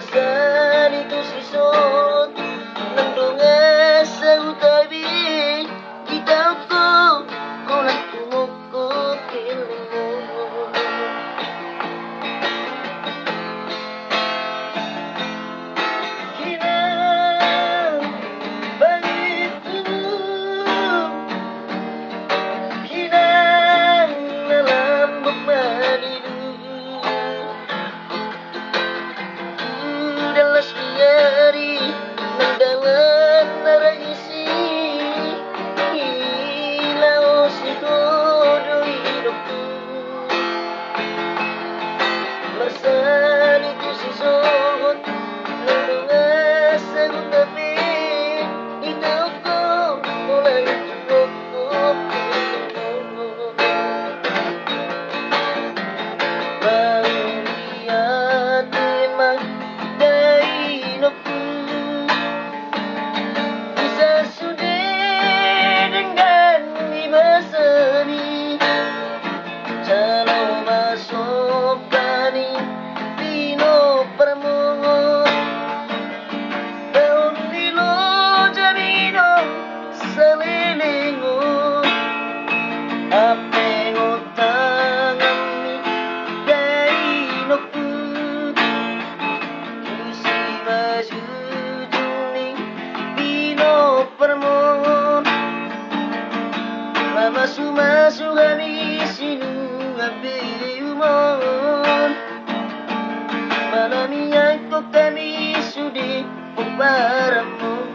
Marsan itu sisot nang donga sa utabi ikaw ko kung nagtumuko kiling mo. Kinang bangit mo, kinang nalambot manilu dalas biyari ng dalan na raisi ilaw si todo hidupku. Marsan itu si sohot ng mga sagot tabi ikaw ko mulai tugok ko Baurian memang bisa sudah dengan ibasani kalau masuk kani pino permongo daun lilo jamino salilingo ape utangan mi gainoku isi maju juning pino permon mama sumasu kami sinu ape umon malam yang kau kami sudi pembaramu.